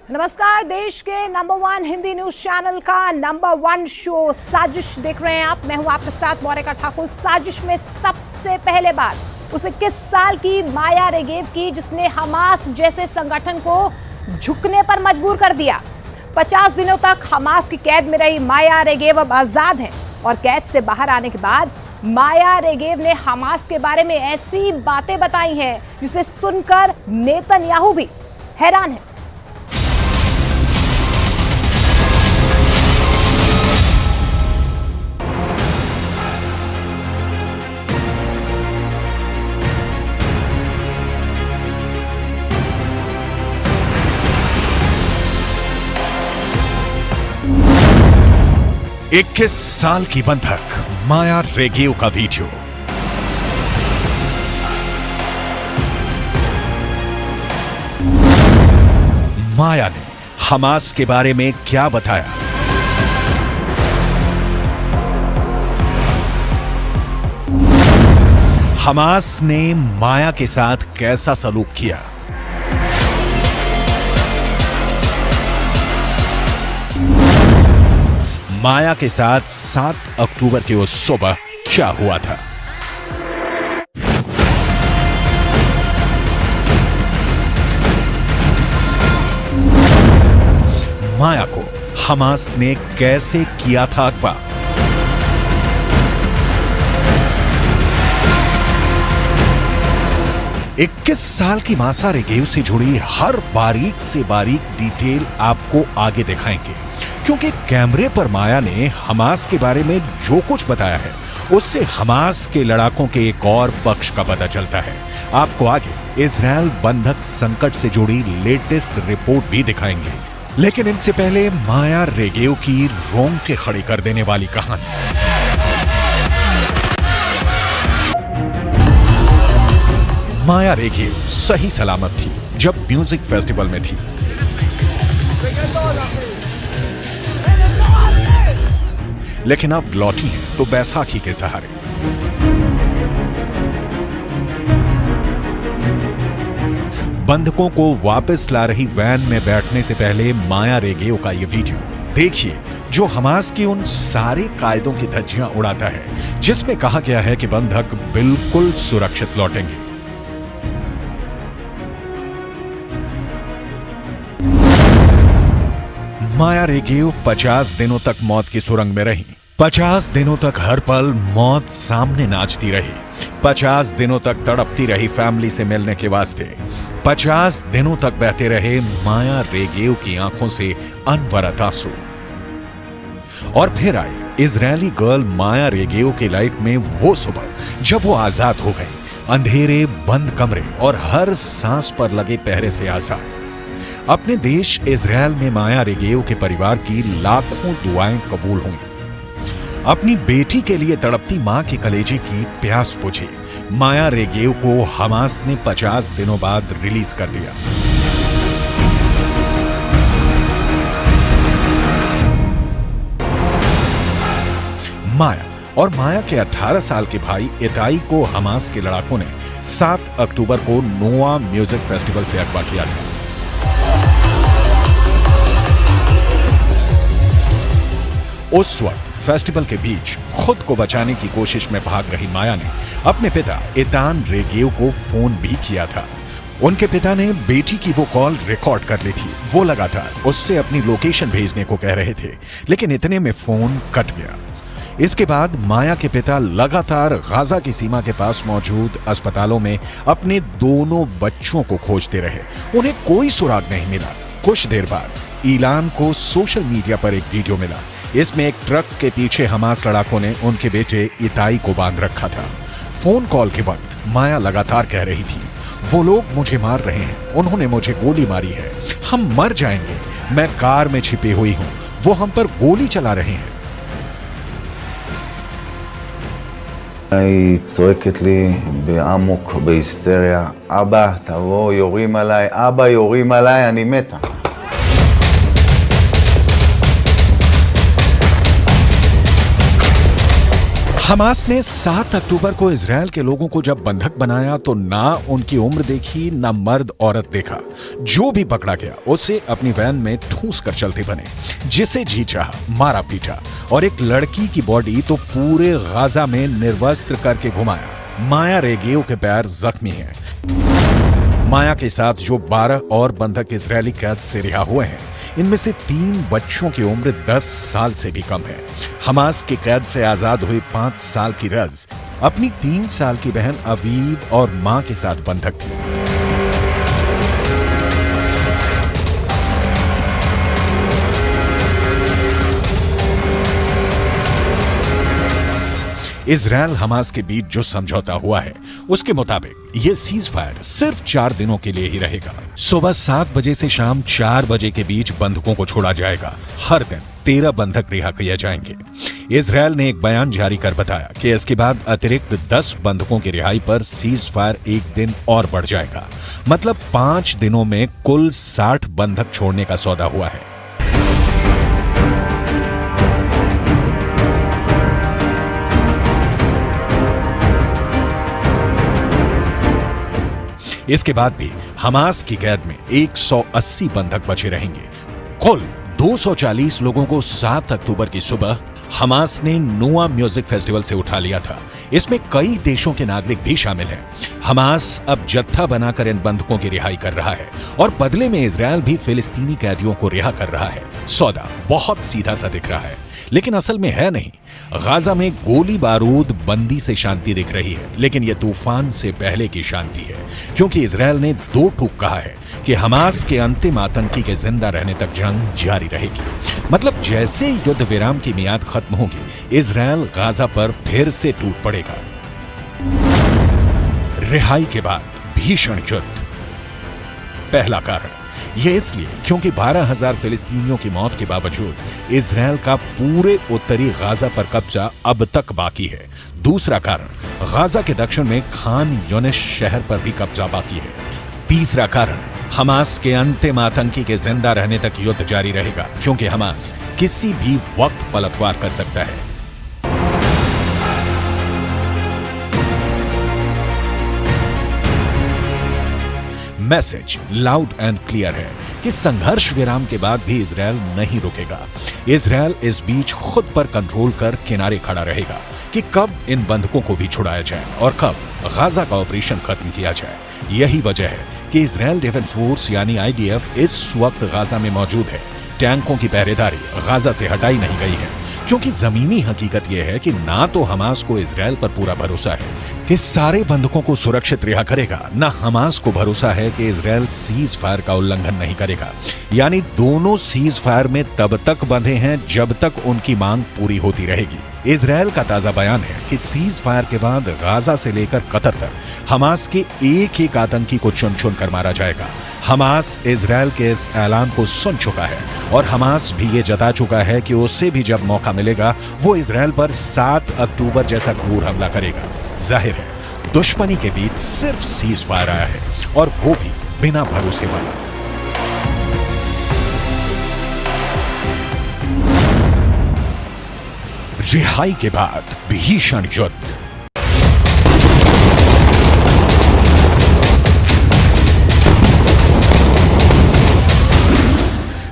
नमस्कार। देश के नंबर 1 हिंदी न्यूज चैनल का नंबर 1 शो साजिश देख रहे हैं आप। मैं हूं आपके साथ मौरिका ठाकुर। साजिश में सबसे पहले बात उस 21 साल की माया रेगेव की, जिसने हमास जैसे संगठन को झुकने पर मजबूर कर दिया। 50 दिनों तक हमास की कैद में रही माया रेगेव अब आजाद है और कैद से बाहर आने के बाद माया रेगेव ने हमास के बारे में ऐसी बातें बताई हैं जिसे सुनकर नेतन्याहू भी हैरान है। इक्कीस साल की बंधक माया रेगेव का वीडियो। माया ने हमास के बारे में क्या बताया? हमास ने माया के साथ कैसा सलूक किया? माया के साथ 7 अक्टूबर की उस सुबह क्या हुआ था? माया को हमास ने कैसे किया था अगवा? इक्कीस साल की माया रेगेव से जुड़ी हर बारीक से बारीक डिटेल आपको आगे दिखाएंगे, क्योंकि कैमरे पर माया ने हमास के बारे में जो कुछ बताया है उससे हमास के लड़ाकों के एक और पक्ष का पता चलता है। आपको आगे इजरायल बंधक संकट से जुड़ी लेटेस्ट रिपोर्ट भी दिखाएंगे, लेकिन इनसे पहले माया रेगेव की रोंगटे खड़ी कर देने वाली कहानी। माया रेगेव सही सलामत थी जब म्यूजिक फेस्टिवल में थी, लेकिन अब लौटी है तो बैसाखी के सहारे। बंधकों को वापस ला रही वैन में बैठने से पहले माया रेगेव का यह वीडियो देखिए, जो हमास की उन सारे कायदों की धज्जियां उड़ाता है जिसमें कहा गया है कि बंधक बिल्कुल सुरक्षित लौटेंगे। माया रेगेव 50 दिनों तक मौत की सुरंग में रही। 50 दिनों तक हर पल मौत सामने नाचती रही। 50 दिनों तक तड़पती रही फैमिली से मिलने के वास्ते। 50 दिनों तक बहते रहे माया रेगेव की आंखों से अनवरत आंसू। और फिर आई इजरायली गर्ल माया रेगेव की लाइफ में वो सुबह जब वो आजाद हो गई, अंधेरे बंद कमरे और हर सांस पर लगे पहरे से आजाद। अपने देश इजरायल में माया रेगेव के परिवार की लाखों दुआएं कबूल हुई। अपनी बेटी के लिए तड़पती मां के कलेजे की प्यास बुझी। माया रेगेव को हमास ने 50 दिनों बाद रिलीज कर दिया। माया और माया के 18 साल के भाई इताई को हमास के लड़ाकों ने 7 अक्टूबर को नोआ म्यूजिक फेस्टिवल से अगवा किया था। उस वक्त फेस्टिवल के बीच खुद को बचाने की कोशिश में भाग रही माया ने अपने पिता इतान रेगेव को फोन भी किया था। उनके पिता ने बेटी की वो कॉल रिकॉर्ड कर ली थी। वो लगातार उससे अपनी लोकेशन भेजने को कह रहे थे, लेकिन इतने में फोन कट गया। इसके बाद माया के पिता लगातार गाजा की सीमा के पास मौजूद अस्पतालों में अपने दोनों बच्चों को खोजते रहे। उन्हें कोई सुराग नहीं मिला। कुछ देर बाद ईलान को सोशल मीडिया पर एक वीडियो मिला। इसमें एक ट्रक के पीछे हमास लड़ाकों ने उनके बेटे इताई को बांध रखा था। फोन कॉल के वक्त माया लगातार कह रही थी, वो लोग मुझे मार रहे हैं, उन्होंने मुझे गोली मारी है, हम मर जाएंगे, मैं कार में छिपी हुई हूं, वो हम पर गोली चला रहे हैं। היא צועקת לי בעמוק, בהיסטריה, אבא, תבוא, יורים עליי, אבא, יורים עליי, אני מתה. हमास ने 7 अक्टूबर को इजरायल के लोगों को जब बंधक बनाया तो ना उनकी उम्र देखी ना मर्द औरत देखा। जो भी पकड़ा गया उसे अपनी वैन में ठूस कर चलते बने, जिसे जी चाहा मारा पीटा, और एक लड़की की बॉडी तो पूरे गाजा में निर्वस्त्र करके घुमाया। माया रेगेव के पैर जख्मी हैं। माया के साथ जो 12 और बंधक इजरायली कैद से रिहा हुए हैं, इनमें से 3 बच्चों की उम्र 10 साल से भी कम है। हमास की कैद से आजाद हुई 5 साल की रज अपनी 3 साल की बहन अवीव और मां के साथ बंधक थी। इजरायल हमास के बीच जो समझौता हुआ है उसके मुताबिक ये सीज फायर सिर्फ 4 दिनों के लिए ही रहेगा। सुबह 7 बजे से शाम 4 बजे के बीच बंधकों को छोड़ा जाएगा। हर दिन 13 बंधक रिहा किए जाएंगे। इजरायल ने एक बयान जारी कर बताया कि इसके बाद अतिरिक्त 10 बंधकों की रिहाई पर सीज फायर 1 दिन और बढ़ जाएगा। मतलब 5 दिनों में कुल 60 बंधक छोड़ने का सौदा हुआ है। इसके बाद भी हमास की कैद में 180 बंधक बचे रहेंगे। कुल 240 लोगों को 7 अक्टूबर की सुबह हमास ने नोआ म्यूजिक फेस्टिवल से उठा लिया था। इसमें कई देशों के नागरिक भी शामिल हैं। हमास अब जत्था बनाकर इन बंधकों की रिहाई कर रहा है और बदले में इजरायल भी फिलिस्तीनी कैदियों को रिहा कर रहा है। सौदा बहुत सीधा सा दिख रहा है, लेकिन असल में है नहीं। गाजा में गोली बारूद बंदी से शांति दिख रही है, लेकिन यह तूफान से पहले की शांति है, क्योंकि इजरायल ने 2 टूक कहा है कि हमास के अंतिम आतंकी के जिंदा रहने तक जंग जारी रहेगी। मतलब जैसे युद्ध विराम की मियाद खत्म होगी, इजरायल गाजा पर फिर से टूट पड़ेगा। रिहाई के बाद भीषण युद्ध। पहला कारण यह इसलिए क्योंकि 12,000 फिलिस्तीनियों की मौत के बावजूद इजरायल का पूरे उत्तरी गाजा पर कब्जा अब तक बाकी है। दूसरा कारण गाजा के दक्षिण में खान यूनिस शहर पर भी कब्जा बाकी है। तीसरा कारण हमास के अंतिम आतंकी के जिंदा रहने तक युद्ध जारी रहेगा, क्योंकि हमास किसी भी वक्त पलटवार कर सकता है। मैसेज लाउड एंड क्लियर है कि संघर्ष विराम के बाद भी इजरायल नहीं रुकेगा। इजरायल इस बीच खुद पर कंट्रोल कर किनारे खड़ा रहेगा कि कब इन बंधकों को भी छुड़ाया जाए और कब गाजा का ऑपरेशन खत्म किया जाए। यही वजह है कि इजरायल डिफेंस फोर्स यानी IDF इस वक्त गाजा में मौजूद है। टैंकों की पहरेदारी गाजा से हटाई नहीं गई है, क्योंकि जमीनी हकीकत यह है कि ना तो हमास को इजरायल पर पूरा भरोसा है कि सारे बंधकों को सुरक्षित रिहा करेगा, ना हमास को भरोसा है कि इजरायल सीज फायर का उल्लंघन नहीं करेगा। यानी दोनों सीज फायर में तब तक बंधे हैं जब तक उनकी मांग पूरी होती रहेगी। इजरायल का ताजा बयान है कि सीज फायर के बाद गाजा से लेकर कतर तक हमास के एक एक आतंकी को चुन चुन कर मारा जाएगा। हमास इजरायल के इस ऐलान को सुन चुका है और हमास भी ये जता चुका है कि उसे भी जब मौका मिलेगा वो इजरायल पर 7 अक्टूबर जैसा क्रूर हमला करेगा। जाहिर है दुश्मनी के बीच सिर्फ सीज फायर आया है, और वो भी बिना भरोसे वाला। रिहाई के बाद भीषण युद्ध।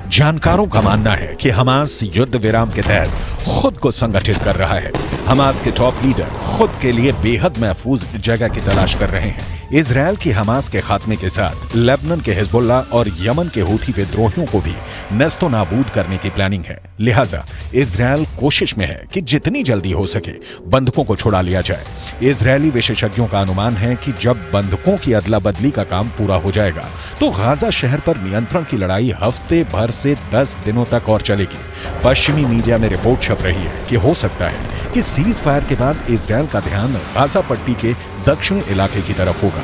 जानकारों का मानना है कि हमास युद्ध विराम के तहत खुद को संगठित कर रहा है। हमास के टॉप लीडर खुद के लिए बेहद महफूज जगह की तलाश कर रहे हैं। इजरायल की हमास के खात्मे के साथ लेबनान के हिजबुल्ला और यमन के हूथी विद्रोहियों को भी नस्तो नाबूद करने की प्लानिंग है। लिहाजा इजरायल कोशिश में है कि जितनी जल्दी हो सके बंधकों को छुड़ा लिया जाए। इजरायली विशेषज्ञों का अनुमान है कि जब बंधकों की अदला बदली का काम पूरा हो जाएगा तो गाजा शहर पर नियंत्रण की लड़ाई हफ्ते भर से 10 दिनों तक और चलेगी। पश्चिमी मीडिया में रिपोर्ट छप रही है कि हो सकता है कि सीज फायर के बाद इजरायल का ध्यान गाजा पट्टी के दक्षिणी इलाके की तरफ होगा।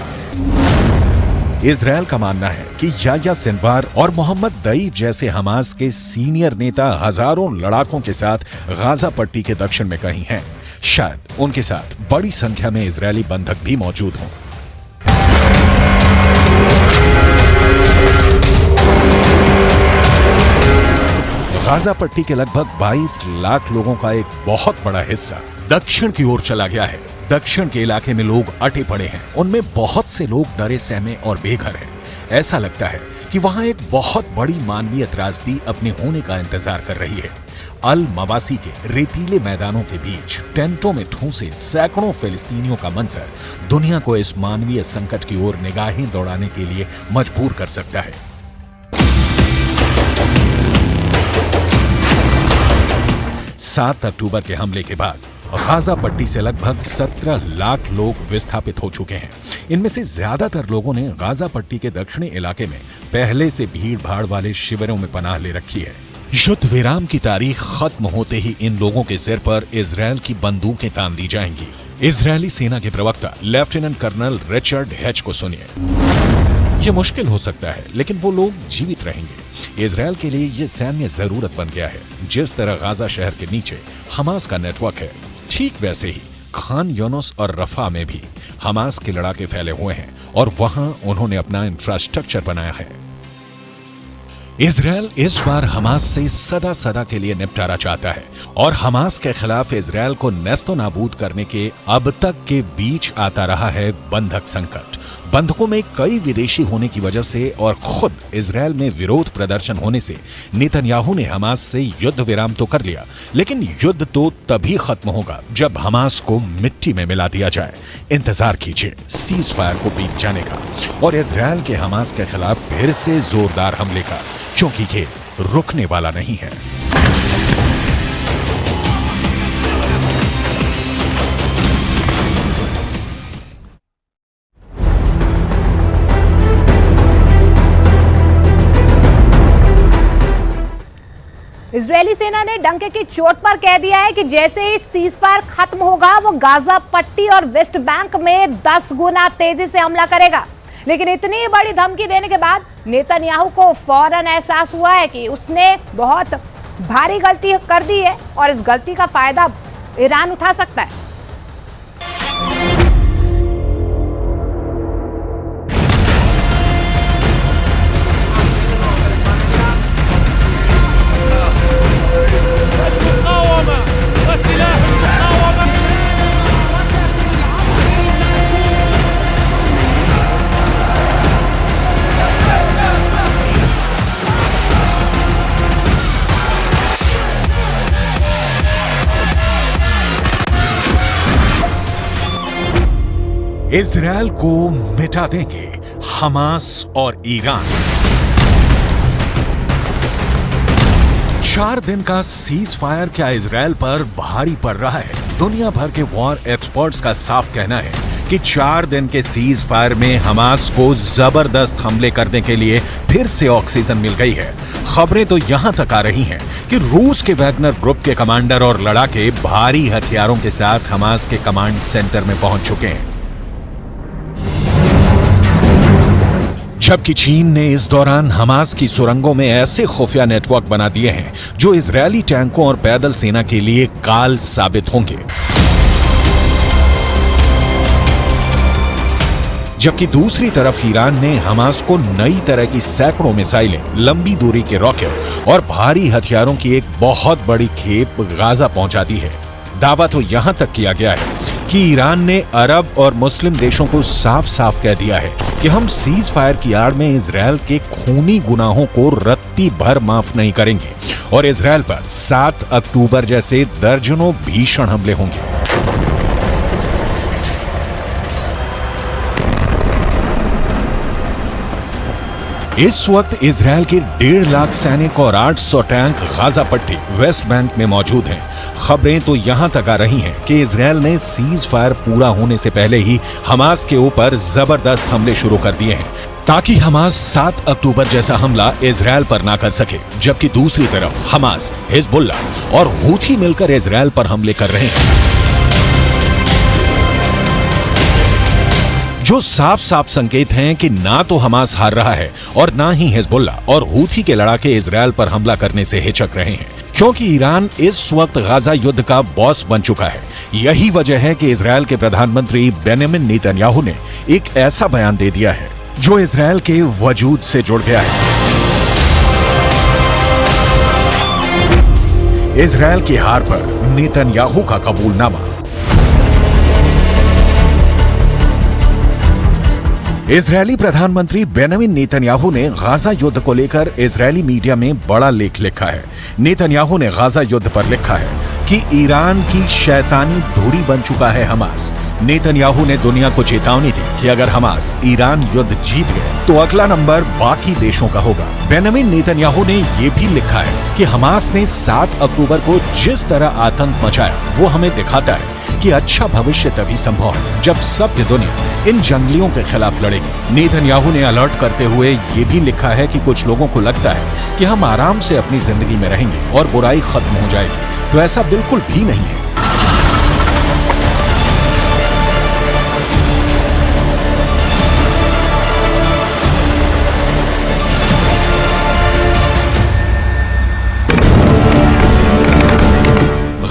इजरायल का मानना है कि याह्या सिनवार और मोहम्मद दईफ जैसे हमास के सीनियर नेता हजारों लड़ाकों के साथ गाजा पट्टी के दक्षिण में कहीं हैं। शायद उनके साथ बड़ी संख्या में इजरायली बंधक भी मौजूद हों। गाजा पट्टी के लगभग 22 लाख लोगों का एक बहुत बड़ा हिस्सा दक्षिण की ओर चला गया है। दक्षिण के इलाके में लोग अटे पड़े हैं, उनमें बहुत से लोग डरे सहमे और बेघर हैं। ऐसा लगता है कि वहां एक बहुत बड़ी मानवीय त्रासदी अपने होने का इंतजार कर रही है। अल मवासी के रेतीले मैदानों के बीच टेंटों में ठूंसे सैकड़ों फिलिस्तीनियों का मंजर दुनिया को इस मानवीय संकट की ओर निगाहें दौड़ाने के लिए मजबूर कर सकता है। 7 अक्टूबर के हमले के बाद गाजा पट्टी से लगभग 17 लाख लोग विस्थापित हो चुके हैं। इनमें से ज्यादातर लोगों ने गाजा पट्टी के दक्षिणी इलाके में पहले से भीड़ भाड़ वाले शिविरों में पनाह ले रखी है। युद्ध विराम की तारीख खत्म होते ही इन लोगों के सिर पर इजरायल की बंदूकें तान दी जाएंगी। इजरायली सेना के प्रवक्ता लेफ्टिनेंट कर्नल रिचर्ड हेच को सुनिए। यह मुश्किल हो सकता है, लेकिन वो लोग जीवित रहेंगे। इजरायल के लिए यह सैन्य जरूरत बन गया है। जिस तरह गाजा शहर के नीचे हमास का नेटवर्क है, ठीक वैसे ही खान यूनुस और रफा में भी हमास के लड़ाके फैले हुए हैं और वहां उन्होंने अपना इंफ्रास्ट्रक्चर बनाया है। इजरायल इस बार हमास से सदा सदा के लिए निपटारा चाहता है और हमास के खिलाफ इजरायल को नेस्तो नाबूद करने के अब तक के बीच आता रहा है बंधक संकट। बंधकों में कई विदेशी होने की वजह से और खुद इजरायल में विरोध प्रदर्शन होने से नेतन्याहू ने हमास से युद्ध विराम तो कर लिया, लेकिन युद्ध तो तभी खत्म होगा जब हमास को मिट्टी में मिला दिया जाए। इंतजार कीजिए सीज फायर को बीत जाने का और इजरायल के हमास के खिलाफ फिर से जोरदार हमले का, क्योंकि ये रुकने वाला नहीं है। इजरायली सेना ने डंके की चोट पर कह दिया है कि जैसे ही सीजफायर खत्म होगा वो गाजा पट्टी और वेस्ट बैंक में 10 गुना तेजी से हमला करेगा। लेकिन इतनी बड़ी धमकी देने के बाद नेतन्याहू को फौरन एहसास हुआ है कि उसने बहुत भारी गलती कर दी है और इस गलती का फायदा ईरान उठा सकता है। इजरायल को मिटा देंगे हमास और ईरान। 4 दिन का सीज फायर क्या इजरायल पर भारी पड़ रहा है? दुनिया भर के वॉर एक्सपर्ट्स का साफ कहना है कि 4 दिन के सीज फायर में हमास को जबरदस्त हमले करने के लिए फिर से ऑक्सीजन मिल गई है। खबरें तो यहां तक आ रही हैं कि रूस के वैगनर ग्रुप के कमांडर और लड़ाके भारी हथियारों के साथ हमास के कमांड सेंटर में पहुंच चुके हैं। जबकि चीन ने इस दौरान हमास की सुरंगों में ऐसे खुफिया नेटवर्क बना दिए हैं जो इजरायली टैंकों और पैदल सेना के लिए काल साबित होंगे। जबकि दूसरी तरफ ईरान ने हमास को नई तरह की सैकड़ों मिसाइलें, लंबी दूरी के रॉकेट और भारी हथियारों की एक बहुत बड़ी खेप गाजा पहुंचा दी है। दावा तो यहां तक किया गया है कि ईरान ने अरब और मुस्लिम देशों को साफ साफ कह दिया है कि हम सीज फायर की आड़ में इजरायल के खूनी गुनाहों को रत्ती भर माफ नहीं करेंगे और इजरायल पर 7 अक्टूबर जैसे दर्जनों भीषण हमले होंगे। इस वक्त इजरायल के 1.5 लाख सैनिक और 800 टैंक गाजा पट्टी वेस्ट बैंक में मौजूद हैं। खबरें तो यहां तक आ रही हैं कि इजरायल ने सीज फायर पूरा होने से पहले ही हमास के ऊपर जबरदस्त हमले शुरू कर दिए हैं ताकि हमास 7 अक्टूबर जैसा हमला इजरायल पर ना कर सके। जबकि दूसरी तरफ हमास, हिजबुल्लाह और हूथी मिलकर इजरायल पर हमले कर रहे हैं, जो साफ साफ संकेत हैं कि ना तो हमास हार रहा है और ना ही हिजबुल्लाह और हूथी के लड़ाके इजरायल पर हमला करने से हिचक रहे हैं, क्योंकि ईरान इस वक्त गाजा युद्ध का बॉस बन चुका है। यही वजह है कि इजरायल के प्रधानमंत्री बेंजामिन नेतन्याहू ने एक ऐसा बयान दे दिया है जो इजरायल के वजूद से जुड़ गया है। इजरायल की हार पर नेतन्याहू का कबूलनामा इजरायली प्रधानमंत्री बेंजामिन नेतन्याहू ने गाजा युद्ध को लेकर इजरायली मीडिया में बड़ा लेख लिखा है। नेतन्याहू ने गाजा युद्ध पर लिखा है कि ईरान की शैतानी धुरी बन चुका है हमास। नेतन्याहू ने दुनिया को चेतावनी दी कि अगर हमास ईरान युद्ध जीत गए तो अगला नंबर बाकी देशों का होगा। बेंजामिन नेतन्याहू ने यह भी लिखा है कि हमास ने 7 अक्टूबर को जिस तरह आतंक मचाया वो हमें दिखाता है कि अच्छा भविष्य तभी संभव है जब सभ्य दुनिया इन जंगलियों के खिलाफ लड़ेगी। नेतन्याहू ने अलर्ट करते हुए ये भी लिखा है कि कुछ लोगों को लगता है कि हम आराम से अपनी जिंदगी में रहेंगे और बुराई खत्म हो जाएगी, तो ऐसा बिल्कुल भी नहीं है।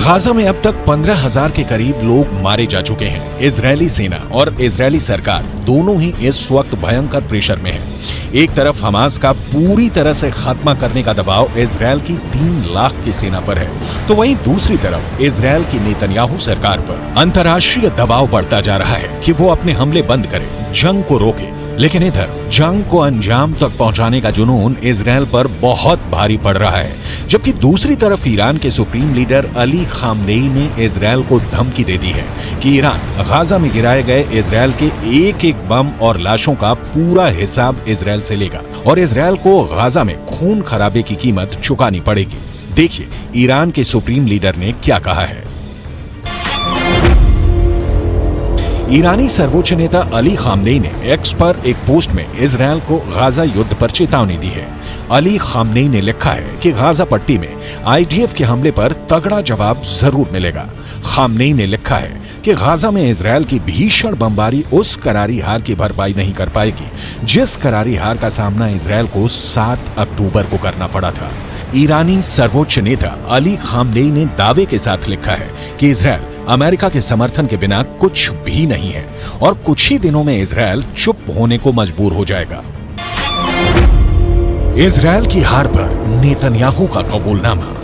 गाजा में अब तक 15,000 के करीब लोग मारे जा चुके हैं। इजरायली सेना और इजरायली सरकार दोनों ही इस वक्त भयंकर प्रेशर में है। एक तरफ हमास का पूरी तरह से खात्मा करने का दबाव इजरायल की 3 लाख की सेना पर है, तो वहीं दूसरी तरफ इजरायल की नेतन्याहू सरकार पर अंतर्राष्ट्रीय दबाव बढ़ता जा रहा है कि वो अपने हमले बंद करे, जंग को रोके। लेकिन इधर जंग को अंजाम तक पहुंचाने का जुनून इजरायल पर बहुत भारी पड़ रहा है, जबकि दूसरी तरफ ईरान के सुप्रीम लीडर अली खामनेई ने इजरायल को धमकी दे दी है कि ईरान गाजा में गिराए गए इजरायल के एक-एक बम और लाशों का पूरा हिसाब इजरायल से लेगा और इजरायल को गाजा में खून खराबे की कीमत चुकानी पड़ेगी। देखिए ईरान के सुप्रीम लीडर ने क्या कहा है। ईरानी सर्वोच्च नेता अली खामनेई ने एक्स पर एक पोस्ट में इजरायल को गाजा युद्ध पर चेतावनी दी है। अली खामनेई ने लिखा है कि गाजा पट्टी में आईडीएफ के हमले पर तगड़ा जवाब जरूर मिलेगा। खामनेई ने लिखा है कि गाजा में इजरायल की भीषण बमबारी उस करारी हार की भरपाई नहीं कर पाएगी जिस करारी हार का सामना इजरायल को 7 अक्टूबर को करना पड़ा था। ईरानी सर्वोच्च नेता अली खामनेई ने दावे के साथ लिखा है कि इजरायल अमेरिका के समर्थन के बिना कुछ भी नहीं है और कुछ ही दिनों में इजरायल चुप होने को मजबूर हो जाएगा। इजरायल की हार पर नेतन्याहू का कबूलनामा।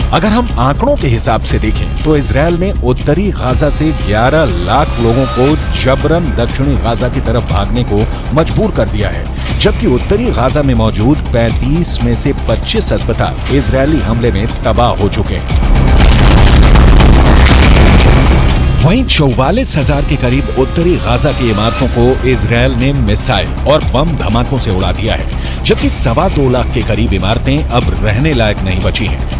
अगर हम आंकड़ों के हिसाब से देखें तो इजरायल ने उत्तरी गाजा से 11 लाख लोगों को जबरन दक्षिणी गाजा की तरफ भागने को मजबूर कर दिया है, जबकि उत्तरी गाजा में मौजूद 35 में से 25 अस्पताल इजरायली हमले में तबाह हो चुके हैं। वहीं 44,000 के करीब उत्तरी गाजा की इमारतों को इजरायल ने मिसाइल और बम धमाकों से उड़ा दिया है, जबकि 2.25 लाख के करीब इमारतें अब रहने लायक नहीं बची हैं।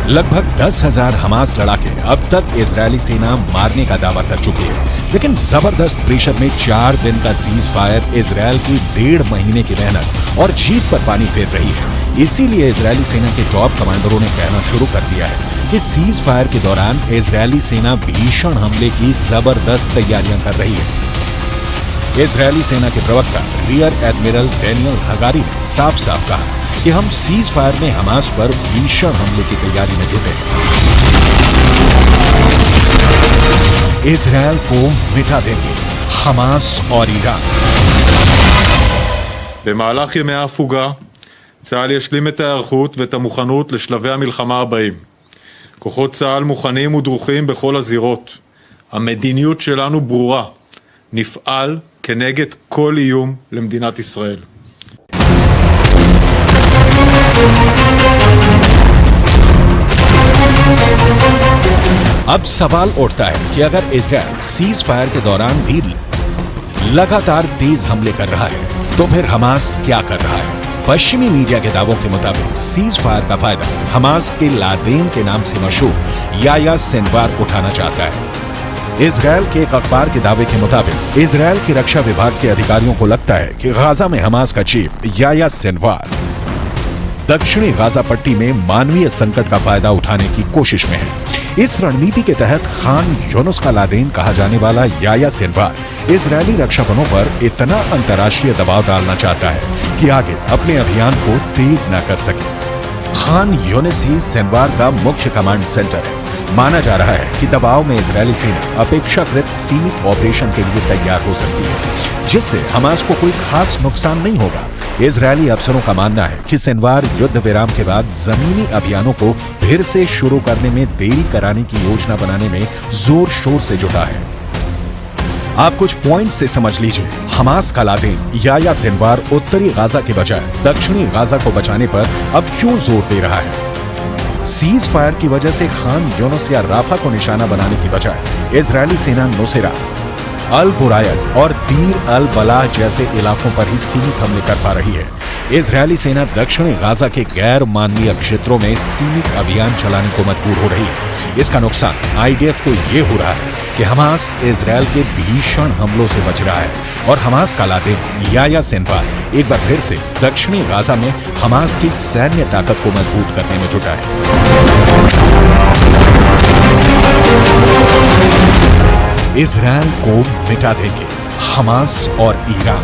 लगभग 10,000 हमास लड़ाके अब तक इजरायली सेना मारने का दावा कर चुकी है, लेकिन जबरदस्त प्रेशर में 4 दिन का सीज फायर इजरायल की 1.5 महीने की मेहनत और जीत पर पानी फेर रही है। इसीलिए इजरायली सेना के टॉप कमांडरों ने कहना शुरू कर दिया है कि सीज फायर के दौरान इजरायली सेना भीषण हमले की जबरदस्त तैयारियां कर रही है। इजरायली सेना के प्रवक्ता रियर एडमिरल डेनियल हगारी ने साफ साफ कहा कि हम सीज फायर में हमास पर भीषण हमले की तैयारी में जुटे हैं। इजरायल को मिटा देंगे हमास और ईरान। במהלך ימי ההפוגה, צה"ל ישלים את ההיערכות ואת המוכנות לשלבי המלחמה הבאים. כוחות צה"ל מוכנים ודרוכים בכל הזירות. המדיניות שלנו ברורה. נפעל כנגד כל איום למדינת ישראל. अब सवाल उठता है कि अगर इजरायल सीज फायर के दौरान भी लगातार तेज हमले कर रहा है तो फिर हमास क्या कर रहा है। पश्चिमी मीडिया के दावों के मुताबिक सीज फायर का फायदा हमास के लादेन के नाम से मशहूर याया सिनवार उठाना चाहता है। इजरायल के एक अखबार के दावे के मुताबिक इजरायल के रक्षा विभाग के अधिकारियों को लगता है कि गाजा में हमास का चीफ याया सिनवार दक्षिणी गाजा पट्टी में मानवीय संकट का फायदा उठाने की कोशिश में है। इस रणनीति के तहत खान यूनुस का लादेन कहा जाने वाला याया सिनवार इजरायली रक्षा बलों पर इतना अंतर्राष्ट्रीय दबाव डालना चाहता है कि आगे अपने अभियान को तेज न कर सके। खान यूनुस ही सिनवार का मुख्य कमांड सेंटर है। माना जा रहा है कि दबाव में इजरायली सेना अपेक्षाकृत सीमित ऑपरेशन के लिए तैयार हो सकती है, जिससे हमास को कोई खास नुकसान नहीं होगा, इजरायली अफसरों का मानना है कि सिनवार युद्ध विराम के बाद जमीनी अभियानों को फिर से शुरू करने में देरी कराने की योजना बनाने में जोर शोर से जुटा है। आप कुछ पॉइंट से समझ लीजिए। हमास का लादेन या सिनवार उत्तरी गाजा के बजाय दक्षिणी गाजा को बचाने पर अब क्यों जोर दे रहा है? सीज फायर की वजह से खान यूनुस या राफा को निशाना बनाने की बजाय इजरायली सेना नुसैरा, अल बुरायज और दीर अल बलाह जैसे इलाकों पर ही सीमित हमले कर पा रही है। इजरायली सेना दक्षिणी गाजा के गैर मानवीय क्षेत्रों में सीमित अभियान चलाने को मजबूर हो रही है। इसका नुकसान आईडीएफ को यह हो रहा है कि हमास इजरायल के भीषण हमलों से बच रहा है और हमास का लादेन या सिनवार एक बार फिर से दक्षिणी गाजा में हमास की सैन्य ताकत को मजबूत करने में जुटा है। इजरायल को मिटा देंगे हमास और ईरान।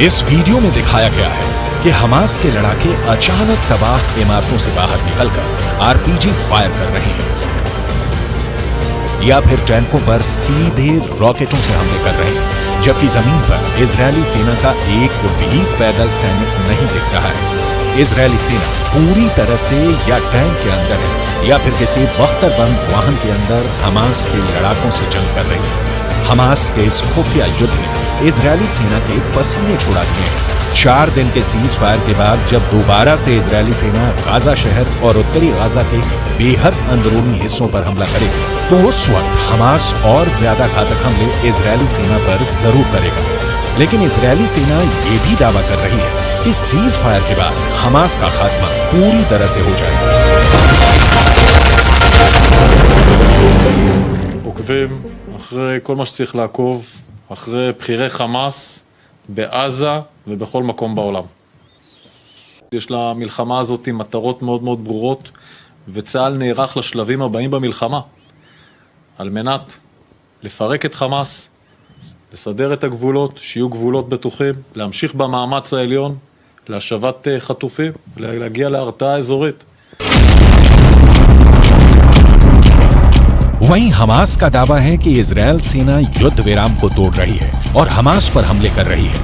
इस वीडियो में दिखाया गया है कि हमास के लड़ाके अचानक तबाह इमारतों से बाहर निकलकर आरपीजी फायर कर रहे हैं या फिर टैंकों पर सीधे रॉकेटों से हमले कर रहे हैं, जबकि जमीन पर इजरायली सेना का एक भी पैदल सैनिक नहीं दिख रहा है। इजरायली सेना पूरी तरह से या टैंक के अंदर है या फिर किसी बख्तरबंद वाहन के अंदर हमास के लड़ाकों से जंग कर रही है। हमास के इस खुफिया युद्ध ने इजरायली सेना के पसीने छुड़ा दिए हैं। 4 दिन के सीज फायर के बाद जब दोबारा से इजरायली सेना गाजा शहर और उत्तरी गाजा के बेहद अंदरूनी हिस्सों पर हमला करेगी, तो उस वक्त हमास और ज्यादा घातक हमले इजरायली सेना पर जरूर करेगा। लेकिन इजरायली सेना ये भी दावा कर रही है कि सीज फायर के बाद हमास का खात्मा पूरी तरह से हो जाएगा। עוקבים אחרי כל מה שצריך לעקוב, אחרי בכירי חמאס בעזה ובכל מקום בעולם. יש למלחמה הזאת מטרות מאוד מאוד ברורות, וצה"ל נערך לשלבים הבאים במלחמה, על מנת לפרק את חמאס, לסדר את הגבולות, שיהיו גבולות בטוחים, להמשיך במאמץ העליון, להשבת חטופים, להגיע להרתעה אזורית. वहीं हमास का दावा है कि इजरायल सेना युद्ध विराम को तोड़ रही है और हमास पर हमले कर रही है।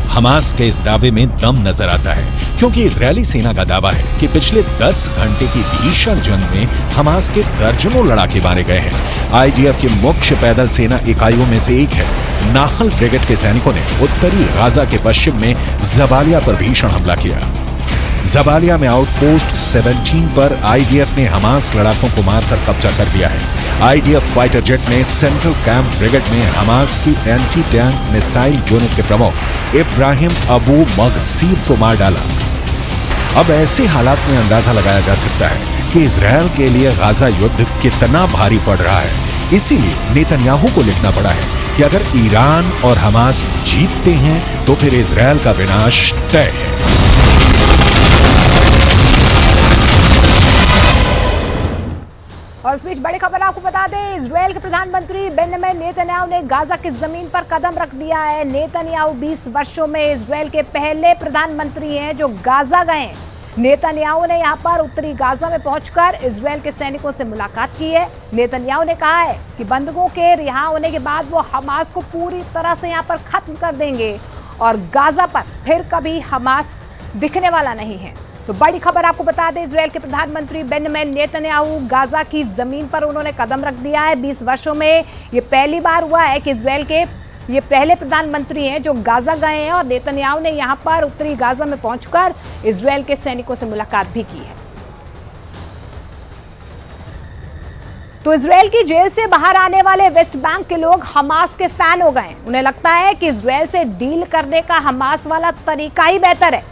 हमास के इस दावे में दम नजर आता है, क्योंकि इजरायली सेना का दावा है कि पिछले 10 घंटे की भीषण जंग में हमास के दर्जनों लड़ाके मारे गए हैं। आईडीएफ की मुख्य पैदल सेना इकाइयों में से एक है नाहल ब्रिगेड के सैनिकों ने उत्तरी गाजा के पश्चिम में जबालिया पर भीषण हमला किया। जबालिया में आउटपोस्ट 17 पर आईडीएफ ने हमास लड़ाकों को मारकर कब्जा कर लिया है। आईडीएफ फाइटर जेट ने सेंट्रल कैंप ब्रिगेड में हमास की एंटी टैंक मिसाइल यूनिट के प्रमुख इब्राहिम अबू मगसीब को मार डाला। अब ऐसे हालात में अंदाजा लगाया जा सकता है कि इजरायल के लिए गाजा युद्ध कितना भारी पड़ रहा है। इसीलिए नेतन्याहू को लिखना पड़ा है कि अगर ईरान और हमास जीतते हैं तो फिर इजरायल का विनाश तय है। और इस बीच बड़ी खबर आपको बता दें, इजरायल के प्रधानमंत्री बेंजामिन नेतन्याहू ने गाजा की जमीन पर कदम रख दिया है। नेतन्याहू 20 वर्षों में इजरायल के पहले प्रधानमंत्री हैं जो गाजा गए। नेतन्याहू ने यहां पर उत्तरी गाजा में पहुंचकर इजरायल के सैनिकों से मुलाकात की है। नेतन्याहू ने कहा है कि बंधकों के रिहा होने के बाद वो हमास को पूरी तरह से यहां पर खत्म कर देंगे और गाजा पर फिर कभी हमास दिखने वाला नहीं है। तो बड़ी खबर आपको बता दें, इजरायल के प्रधानमंत्री बेंजामिन नेतन्याहू गाजा की जमीन पर उन्होंने कदम रख दिया है। 20 वर्षों में ये पहली बार हुआ है कि इजरायल के ये पहले प्रधानमंत्री हैं जो गाजा गए हैं और नेतन्याहू ने यहां पर उत्तरी गाजा में पहुंचकर इजरायल के सैनिकों से मुलाकात भी की है। तो इजरायल की जेल से बाहर आने वाले वेस्ट बैंक के लोग हमास के फैन हो गए। उन्हें लगता है कि इजरायल से डील करने का हमास वाला तरीका ही बेहतर है।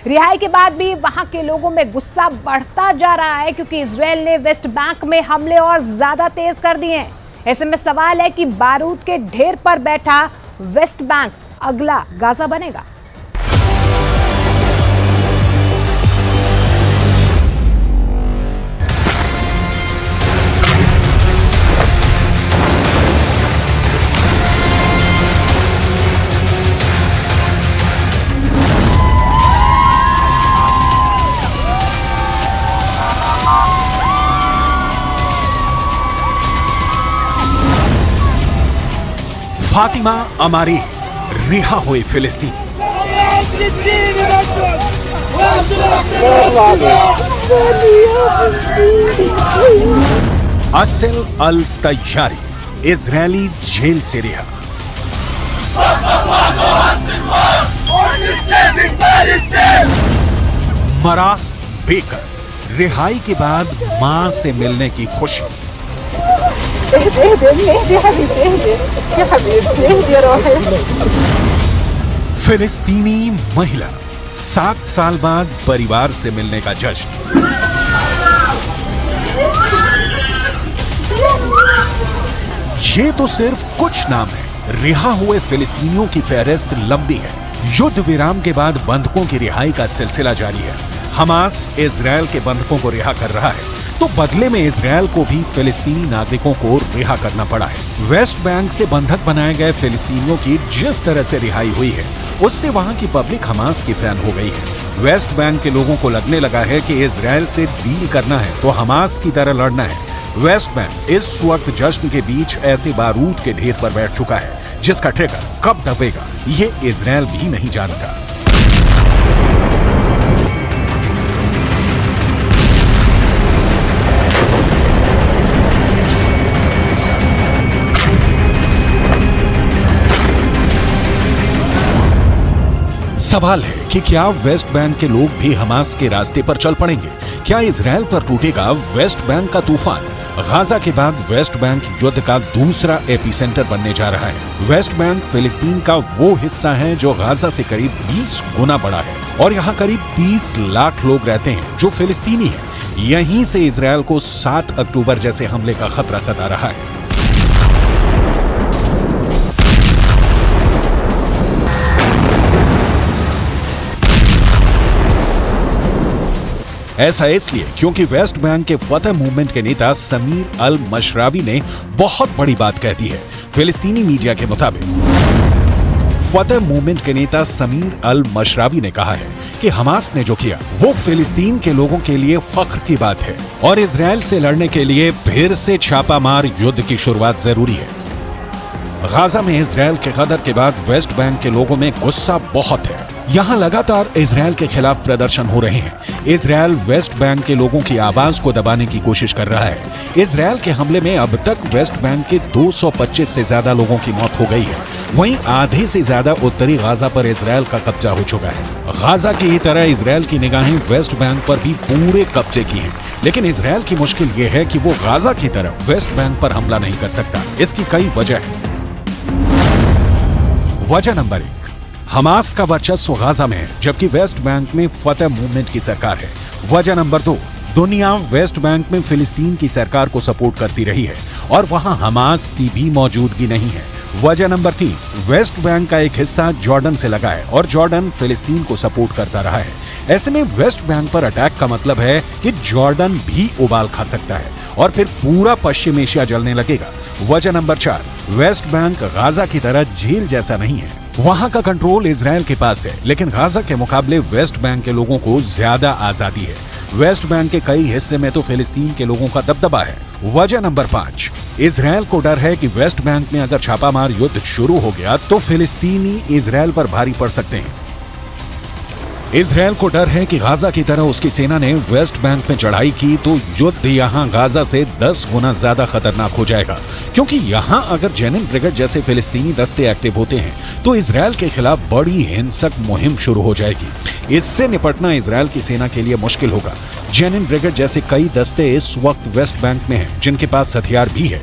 रिहाई के बाद भी वहां के लोगों में गुस्सा बढ़ता जा रहा है, क्योंकि इजरायल ने वेस्ट बैंक में हमले और ज्यादा तेज कर दिए हैं। ऐसे में सवाल है कि बारूद के ढेर पर बैठा वेस्ट बैंक अगला गाजा बनेगा। फातिमा अमारी रिहा हुए फिलिस्तीन। असल अल तैयारी इजरायली जेल से रिहा। मरा बेकर रिहाई के बाद मां से मिलने की खुशी। फिलिस्तीनी महिला 7 साल बाद परिवार से मिलने का जश्न। ये तो सिर्फ कुछ नाम है, रिहा हुए फिलिस्तीनियों की फहरिस्त लंबी है। युद्ध विराम के बाद बंधकों की रिहाई का सिलसिला जारी है। हमास इजरायल के बंधकों को रिहा कर रहा है, तो बदले में इजरायल को भी फिलिस्तीनी नागरिकों को रिहा करना पड़ा है। वेस्ट बैंक से बंधक बनाए गए फिलिस्तीनियों की जिस तरह से रिहाई हुई है, उससे वहां की पब्लिक हमास की फैन हो गई है। वेस्ट बैंक के लोगों को लगने लगा है कि इजरायल से डील करना है तो हमास की तरह लड़ना है। वेस्ट बैंक इस वक्त जश्न के बीच ऐसे बारूद के ढेर पर बैठ चुका है जिसका ट्रिगर कब दबेगा ये इजरायल भी नहीं जानता। सवाल है कि क्या वेस्ट बैंक के लोग भी हमास के रास्ते पर चल पड़ेंगे? क्या इजरायल पर टूटेगा वेस्ट बैंक का तूफान? गाजा के बाद वेस्ट बैंक युद्ध का दूसरा एपिसेंटर बनने जा रहा है। वेस्ट बैंक फिलिस्तीन का वो हिस्सा है जो गाजा से करीब 20 गुना बड़ा है और यहाँ करीब 30 लाख लोग रहते हैं जो फिलिस्तीनी हैं। यहीं से इजरायल को 7 अक्टूबर जैसे हमले का खतरा सता रहा है। ऐसा इसलिए क्योंकि वेस्ट बैंक के फतह मूवमेंट के नेता समीर अल मशरावी ने बहुत बड़ी बात कह दी है। फिलिस्तीनी मीडिया के मुताबिक फतह मूवमेंट के नेता समीर अल मशरावी ने कहा है कि हमास ने जो किया वो फिलिस्तीन के लोगों के लिए फख्र की बात है और इजरायल से लड़ने के लिए फिर से छापामार युद्ध की शुरुआत जरूरी है। गाजा में इजरायल के गदर के बाद वेस्ट बैंक के लोगों में गुस्सा बहुत है। यहाँ लगातार इजरायल के खिलाफ प्रदर्शन हो रहे हैं। इजरायल वेस्ट बैंक के लोगों की आवाज को दबाने की कोशिश कर रहा है। इजरायल के हमले में अब तक वेस्ट बैंक के 225 से ज्यादा लोगों की मौत हो गई है। वहीं आधे से ज्यादा उत्तरी गाजा पर इजरायल का कब्जा हो चुका है। गाजा की ही तरह इजरायल की निगाहें वेस्ट बैंक पर भी पूरे कब्जे की हैं। लेकिन इजरायल की मुश्किल ये है कि वो गाजा की तरह वेस्ट बैंक पर हमला नहीं कर सकता। इसकी कई वजह है। वजह नंबर 1, हमास का वर्चस्व गाजा में है जबकि वेस्ट बैंक में फतह मूवमेंट की सरकार है। वजह नंबर 2, दुनिया वेस्ट बैंक में फिलिस्तीन की सरकार को सपोर्ट करती रही है और वहां हमास की भी मौजूदगी नहीं है। वजह नंबर 3, वेस्ट बैंक का एक हिस्सा जॉर्डन से लगा है और जॉर्डन फिलिस्तीन को सपोर्ट करता रहा है। ऐसे में वेस्ट बैंक पर अटैक का मतलब है कि जॉर्डन भी उबाल खा सकता है और फिर पूरा पश्चिम एशिया जलने लगेगा। वजह नंबर 4, वेस्ट बैंक गाजा की तरह जेल जैसा नहीं है। वहां का कंट्रोल इजरायल के पास है, लेकिन गाजा के मुकाबले वेस्ट बैंक के लोगों को ज्यादा आजादी है। वेस्ट बैंक के कई हिस्से में तो फिलिस्तीन के लोगों का दबदबा है। वजह नंबर 5, इजरायल को डर है कि वेस्ट बैंक में अगर छापामार युद्ध शुरू हो गया तो फिलिस्तीनी इजरायल पर भारी पड़ सकते हैं। इजरायल को डर है कि गाजा की तरह उसकी सेना ने वेस्ट बैंक में चढ़ाई की तो युद्ध यहां गाजा से 10 गुना ज्यादा खतरनाक हो जाएगा, क्योंकि यहां अगर जेनिन ब्रिगेड जैसे फिलिस्तीनी दस्ते एक्टिव होते हैं तो इजरायल के खिलाफ बड़ी हिंसक मुहिम शुरू हो जाएगी। इससे निपटना इजरायल की सेना के लिए मुश्किल होगा। जेनिन ब्रिगेड जैसे कई दस्ते इस वक्त वेस्ट बैंक में हैं, जिनके पास हथियार भी है।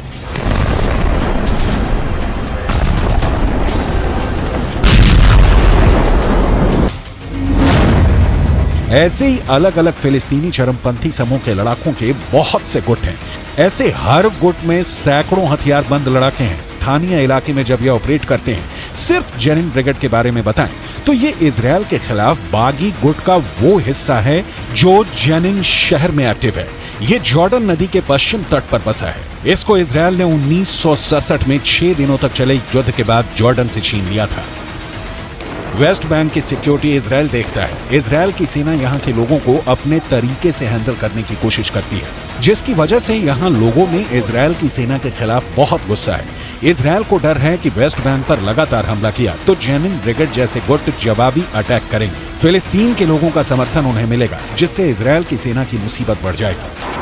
ऐसे ही अलग अलग फिलिस्तीनी चरमपंथी समूह के लड़ाकों के बहुत से गुट हैं। ऐसे हर गुट में सैकड़ों हथियारबंद लड़ाके हैं। स्थानीय इलाके में जब ये ऑपरेट करते हैं, सिर्फ जेनिन ब्रिगेड के बारे में बताएं तो ये इजरायल के खिलाफ बागी गुट का वो हिस्सा है जो जेनिन शहर में एक्टिव है। ये जॉर्डन नदी के पश्चिम तट पर बसा है। इसको इजरायल ने 1967 में 6 दिनों तक चले युद्ध के बाद जॉर्डन से छीन लिया था। वेस्ट बैंक की सिक्योरिटी इजरायल देखता है। इजरायल की सेना यहाँ के लोगों को अपने तरीके से हैंडल करने की कोशिश करती है, जिसकी वजह से यहाँ लोगों में इजरायल की सेना के खिलाफ बहुत गुस्सा है। इजरायल को डर है कि वेस्ट बैंक पर लगातार हमला किया तो जेनिन ब्रिगेड जैसे गुट जवाबी अटैक करेंगे। फिलिस्तीन के लोगों का समर्थन उन्हें मिलेगा, जिससे इजरायल की सेना की मुसीबत बढ़ जाएगी।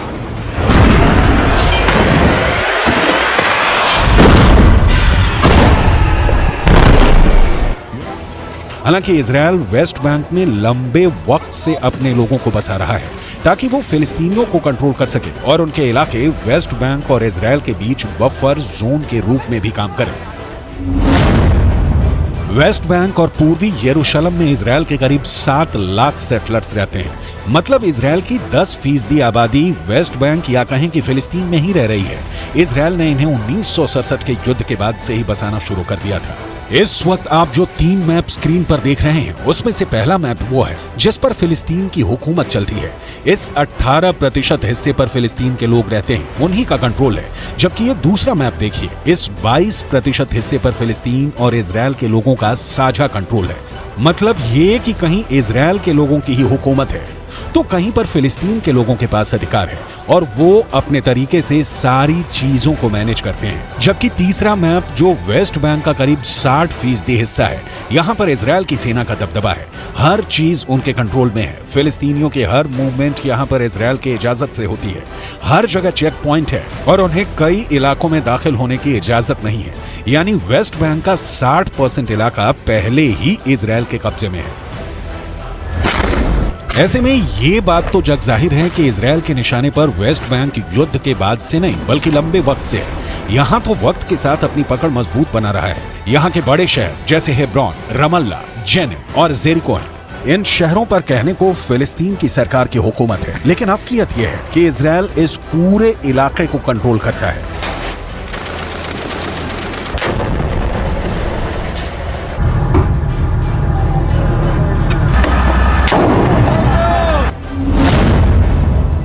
हालांकि इजरायल वेस्ट बैंक में लंबे वक्त से अपने लोगों को बसा रहा है ताकि वो फिलिस्तीनियों को कंट्रोल कर सके और उनके इलाके वेस्ट बैंक और इजरायल के बीच बफर जोन के रूप में भी काम करें। वेस्ट बैंक और पूर्वी यरूशलेम में इजरायल के करीब 7 लाख सेटलर्स रहते हैं। मतलब इजरायल की 10% आबादी वेस्ट बैंक या कहें कि फिलिस्तीन में ही रह रही है। इजरायल ने इन्हें 1967 के युद्ध के बाद से ही बसाना शुरू कर दिया था। इस वक्त आप जो 3 मैप स्क्रीन पर देख रहे हैं, उसमें से पहला मैप वो है जिस पर फिलिस्तीन की हुकूमत चलती है। इस 18% हिस्से पर फिलिस्तीन के लोग रहते हैं, उन्हीं का कंट्रोल है। जबकि ये दूसरा मैप देखिए, इस 22% हिस्से पर फिलिस्तीन और इजरायल के लोगों का साझा कंट्रोल है। मतलब ये कि कहीं इजरायल के लोगों की ही हुकूमत है तो कहीं पर फिलिस्तीन के लोगों के पास अधिकार है और वो अपने तरीके से सारी चीजों को मैनेज करते हैं। जबकि तीसरा मैप जो वेस्ट बैंक का करीब 60% हिस्सा है, यहाँ पर इजरायल की सेना का दबदबा है। हर चीज उनके कंट्रोल में है। फिलिस्तीनियों के हर मूवमेंट यहाँ पर इजरायल की इजाजत से होती है। हर जगह चेक पॉइंट है और उन्हें कई इलाकों में दाखिल होने की इजाजत नहीं है। यानी वेस्ट बैंक का 60% इलाका पहले ही इजरायल के कब्जे में है। ऐसे में ये बात तो जग जाहिर है कि इजरायल के निशाने पर वेस्ट बैंक युद्ध के बाद से नहीं बल्कि लंबे वक्त से है। यहाँ तो वक्त के साथ अपनी पकड़ मजबूत बना रहा है। यहाँ के बड़े शहर जैसे हेब्रोन, रमल्ला, जेनिन और जेरिको हैं। इन शहरों पर कहने को फिलिस्तीन की सरकार की हुकूमत है, लेकिन असलियत यह है कि इजरायल इस पूरे इलाके को कंट्रोल करता है।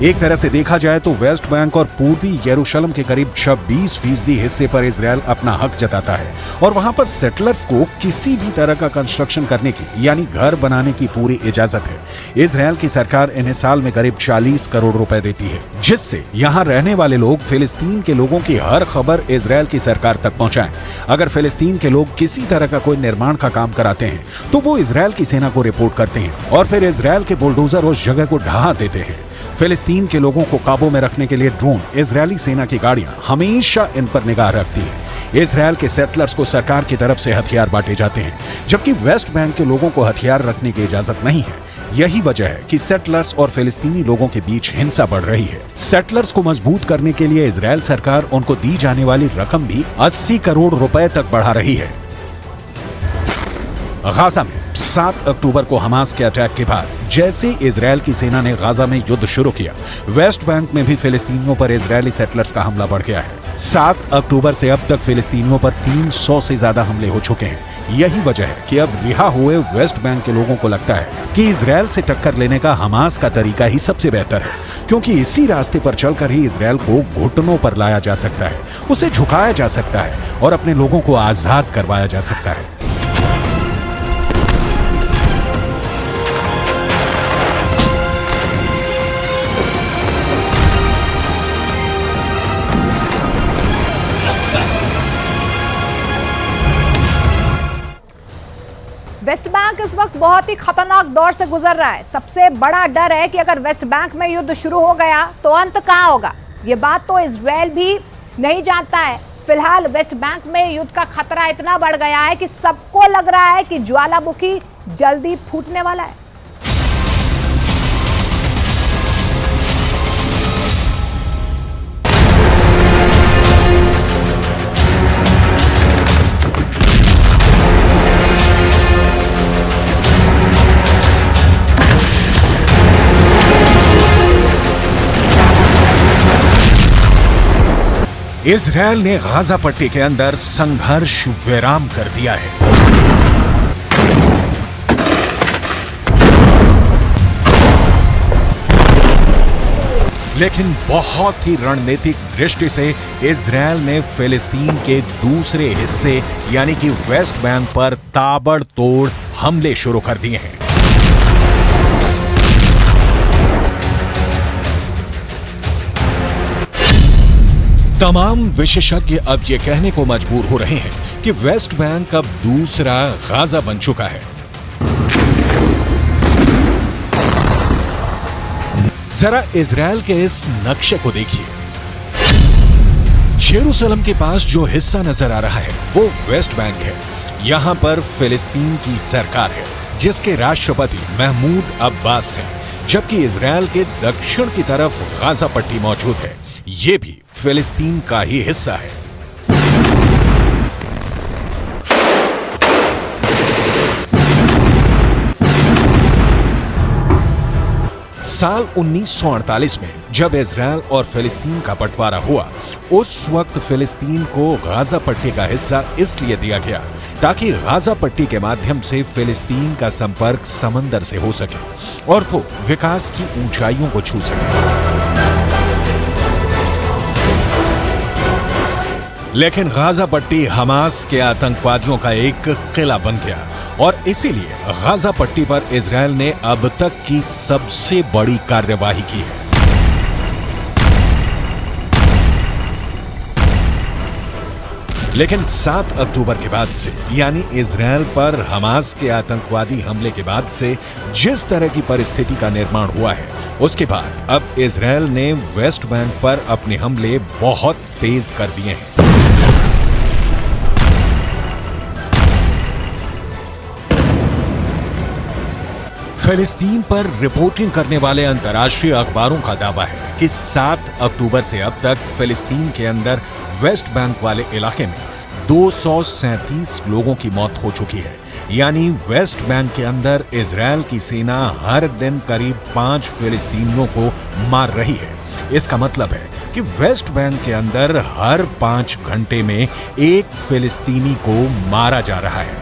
एक तरह से देखा जाए तो वेस्ट बैंक और पूर्वी यरूशलेम के करीब 26% हिस्से पर इजरायल अपना हक जताता है और वहां पर सेटलर्स को किसी भी तरह का कंस्ट्रक्शन करने की यानी घर बनाने की पूरी इजाजत है। इजरायल की सरकार इन्हें साल में करीब 40 करोड़ रुपए देती है, जिससे यहाँ रहने वाले लोग फिलिस्तीन के लोगों की हर खबर इजरायल की सरकार तक पहुंचाएं। अगर फिलिस्तीन के लोग किसी तरह का कोई निर्माण का काम कराते हैं तो वो इजरायल की सेना को रिपोर्ट करते हैं और फिर इजरायल के बुलडोजर उस जगह को ढहा देते हैं। फिलिस्तीन के लोगों को काबू में रखने के लिए ड्रोन, इजरायली सेना की गाड़ियां हमेशा इन पर निगाह रखती है। इजरायल के सेटलर्स को सरकार की तरफ से हथियार बांटे जाते हैं, जबकि वेस्ट बैंक के लोगों को हथियार रखने की इजाजत नहीं है। यही वजह है कि सेटलर्स और फिलिस्तीनी लोगों के बीच हिंसा बढ़ रही है। सेटलर्स को मजबूत करने के लिए इजरायल सरकार उनको दी जाने वाली रकम भी 80 करोड़ रुपए तक बढ़ा रही है। गाजा में 7 अक्टूबर को हमास के अटैक के बाद जैसे इजरायल की सेना ने गाजा में युद्ध शुरू किया, वेस्ट बैंक में भी फिलिस्तीनियों पर इजरायली सेटलर्स का हमला बढ़ गया है। 7 अक्टूबर से अब तक फिलिस्तीनियों पर 300 से ज्यादा हमले हो चुके हैं। यही वजह है कि अब रिहा हुए वेस्ट बैंक के लोगों को लगता है कि इजरायल से टक्कर लेने का हमास का तरीका ही सबसे बेहतर है, क्योंकि इसी रास्ते पर चलकर ही इजरायल को घुटनों पर लाया जा सकता है, उसे झुकाया जा सकता है और अपने लोगों को आजाद करवाया जा सकता है। वेस्ट बैंक इस वक्त बहुत ही खतरनाक दौर से गुजर रहा है। सबसे बड़ा डर है कि अगर वेस्ट बैंक में युद्ध शुरू हो गया तो अंत कहां होगा। ये बात तो इजरायल भी नहीं जानता है। फिलहाल वेस्ट बैंक में युद्ध का खतरा इतना बढ़ गया है कि सबको लग रहा है कि ज्वालामुखी जल्दी फूटने वाला है। इजरायल ने गाजा पट्टी के अंदर संघर्ष विराम कर दिया है। लेकिन बहुत ही रणनीतिक दृष्टि से इजरायल ने फिलिस्तीन के दूसरे हिस्से यानी कि वेस्ट बैंक पर ताबड़तोड़ हमले शुरू कर दिए हैं। तमाम विशेषज्ञ अब ये कहने को मजबूर हो रहे हैं कि वेस्ट बैंक अब दूसरा गाजा बन चुका है। जरा इजरायल के इस नक्शे को देखिए। जेरूसलम के पास जो हिस्सा नजर आ रहा है वो वेस्ट बैंक है। यहां पर फिलिस्तीन की सरकार है जिसके राष्ट्रपति महमूद अब्बास हैं, जबकि इजरायल के दक्षिण की तरफ गाजा पट्टी मौजूद है। ये भी फिलिस्तीन का ही हिस्सा है। साल 1948 में जब इजरायल और फिलिस्तीन का बंटवारा हुआ, उस वक्त फिलिस्तीन को गाजा पट्टी का हिस्सा इसलिए दिया गया ताकि गाजा पट्टी के माध्यम से फिलिस्तीन का संपर्क समंदर से हो सके और वो विकास की ऊंचाइयों को छू सके। लेकिन गाजा पट्टी हमास के आतंकवादियों का एक किला बन गया और इसीलिए गाजा पट्टी पर इजरायल ने अब तक की सबसे बड़ी कार्यवाही की है। लेकिन 7 अक्टूबर के बाद से यानी इजरायल पर हमास के आतंकवादी हमले के बाद से जिस तरह की परिस्थिति का निर्माण हुआ है, उसके बाद अब इजरायल ने वेस्ट बैंक पर अपने हमले बहुत तेज कर दिए हैं। फिलिस्तीन पर रिपोर्टिंग करने वाले अंतर्राष्ट्रीय अखबारों का दावा है कि 7 अक्टूबर से अब तक फिलिस्तीन के अंदर वेस्ट बैंक वाले इलाके में 237 लोगों की मौत हो चुकी है। यानी वेस्ट बैंक के अंदर इजरायल की सेना हर दिन करीब 5 फिलिस्तीनियों को मार रही है। इसका मतलब है कि वेस्ट बैंक के अंदर हर 5 घंटे में एक फिलिस्तीनी को मारा जा रहा है।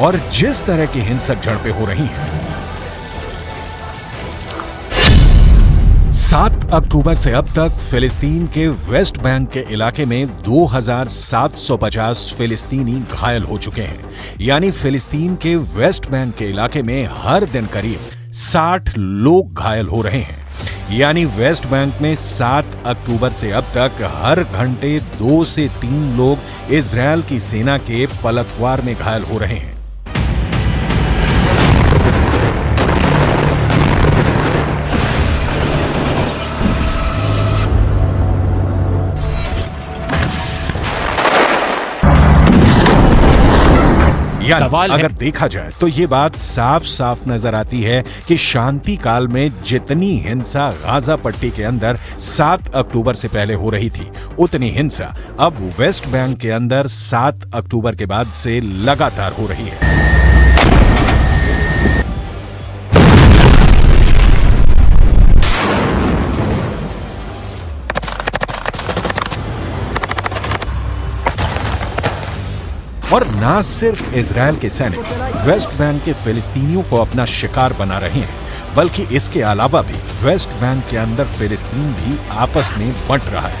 और जिस तरह की हिंसक झड़पें हो रही हैं, 7 अक्टूबर से अब तक फिलिस्तीन के वेस्ट बैंक के इलाके में 2750 फिलिस्तीनी घायल हो चुके हैं। यानी फिलिस्तीन के वेस्ट बैंक के इलाके में हर दिन करीब 60 लोग घायल हो रहे हैं। यानी वेस्ट बैंक में 7 अक्टूबर से अब तक हर घंटे 2 से 3 लोग इजरायल की सेना के पलटवार में घायल हो रहे हैं। अगर देखा जाए तो ये बात साफ साफ नजर आती है कि शांति काल में जितनी हिंसा गाजा पट्टी के अंदर 7 अक्टूबर से पहले हो रही थी, उतनी हिंसा अब वेस्ट बैंक के अंदर 7 अक्टूबर के बाद से लगातार हो रही है। और ना सिर्फ इजरायल के सैनिक वेस्ट बैंक के फिलिस्तीनियों को अपना शिकार बना रहे हैं, बल्कि इसके अलावा भी वेस्ट बैंक के अंदर फिलिस्तीन भी आपस में बंट रहा है।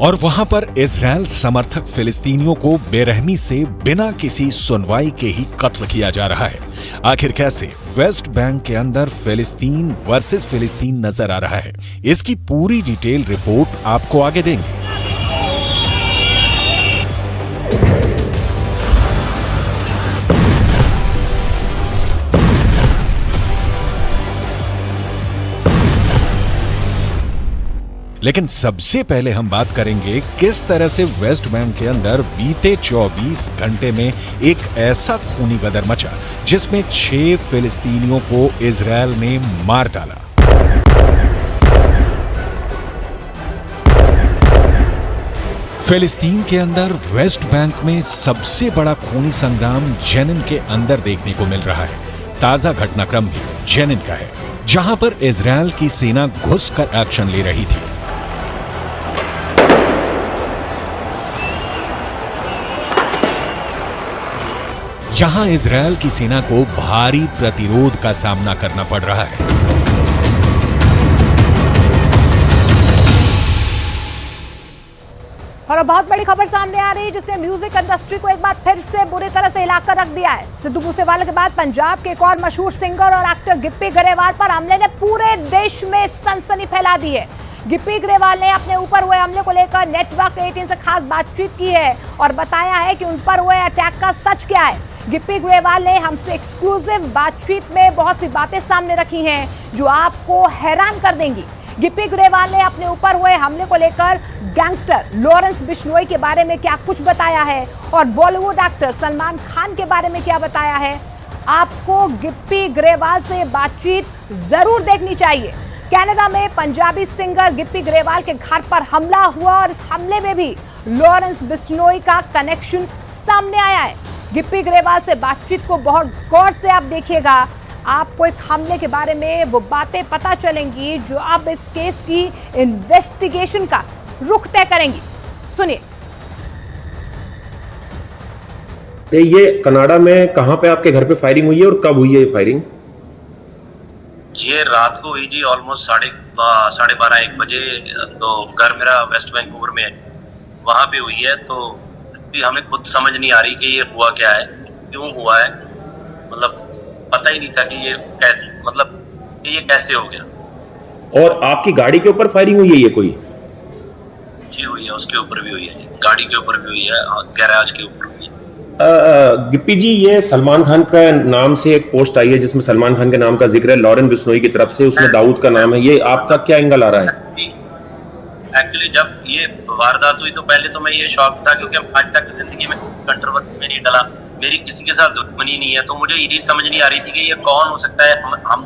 और वहां पर इजराइल समर्थक फिलिस्तीनियों को बेरहमी से बिना किसी सुनवाई के ही कत्ल किया जा रहा है। आखिर कैसे वेस्ट बैंक के अंदर फिलिस्तीन वर्सेस फिलिस्तीन नजर आ रहा है, इसकी पूरी डिटेल रिपोर्ट आपको आगे देंगे। लेकिन सबसे पहले हम बात करेंगे किस तरह से वेस्ट बैंक के अंदर बीते 24 घंटे में एक ऐसा खूनी गदर मचा जिसमें 6 फिलिस्तीनियों को इजराइल ने मार डाला। फिलिस्तीन के अंदर वेस्ट बैंक में सबसे बड़ा खूनी संग्राम जेनिन के अंदर देखने को मिल रहा है। ताजा घटनाक्रम भी जेनिन का है, जहां पर इजराइल की सेना घुसकर एक्शन ले रही थी। यहां इजराइल की सेना को भारी प्रतिरोध का सामना करना पड़ रहा है। और अब बहुत बड़ी खबर सामने आ रही है जिसने म्यूजिक इंडस्ट्री को एक बार फिर से बुरी तरह से हिलाकर रख दिया है। सिद्धू मूसेवाला के बाद पंजाब के एक और मशहूर सिंगर और एक्टर गिप्पी गरेवाल पर हमले ने पूरे देश में सनसनी फैला दी है। गिप्पी गरेवाल ने अपने ऊपर हुए हमले को लेकर नेटवर्क 18 से खास बातचीत की है और बताया है कि उन पर हुए अटैक का सच क्या है। गिप्पी गरेवाल ने हमसे एक्सक्लूसिव बातचीत में बहुत सी बातें सामने रखी हैं जो आपको हैरान कर देंगी। गिप्पी गरेवाल ने अपने ऊपर हुए हमले को लेकर गैंगस्टर लॉरेंस बिश्नोई के बारे में क्या कुछ बताया है और बॉलीवुड एक्टर सलमान खान के बारे में क्या बताया है। आपको गिप्पी गरेवाल से बातचीत जरूर देखनी चाहिए। कनाडा में पंजाबी सिंगर गिप्पी गरेवाल के घर पर हमला हुआ और इस हमले में भी लॉरेंस बिश्नोई का कनेक्शन सामने आया है। गिप्पी गरेवाल से बातचीत को बहुत गौर से आप देखिएगा, आपको इस हमले के बारे में वो बातें पता चलेंगी जो अब इस केस की इन्वेस्टिगेशन का रुख तय करेंगी। सुनिए। ये कनाडा में कहां पे आपके घर पे फायरिंग हुई है और कब हुई है ये फायरिंग? ये रात को हुई जी, ऑलमोस्ट 12:30-1 बजे। तो घर मेरा वेस्ट वैंकूवर में है, वहां पे हुई है। तो भी हमें खुद समझ नहीं आ रही कि ये हुआ क्या है, क्यों हुआ है। मतलब पता ही नहीं था कि ये कैसे, मतलब ये कैसे हो गया। और आपकी गाड़ी के ऊपर फायरिंग हुई है ये कोई? जी हुई है, उसके ऊपर भी हुई है, गाड़ी के ऊपर भी हुई है, गैराज के ऊपर हुई है। गिप्पी जी, ये सलमान खान का नाम से एक पोस्ट आई है जिसमें सलमान खान के नाम का जिक्र है लॉरेंस बिश्नोई की तरफ से, उसमें दाऊद का नाम है। ये आपका क्या एंगल आ रहा है? एक्चुअली जब ये वारदात हुई तो पहले तो मैं ये शॉक था, क्योंकि आज तक जिंदगी में कंट्रोवर्सी में नहीं डला, मेरी किसी के साथ दुश्मनी नहीं है। तो मुझे यही समझ नहीं आ रही थी कि ये कौन हो सकता है,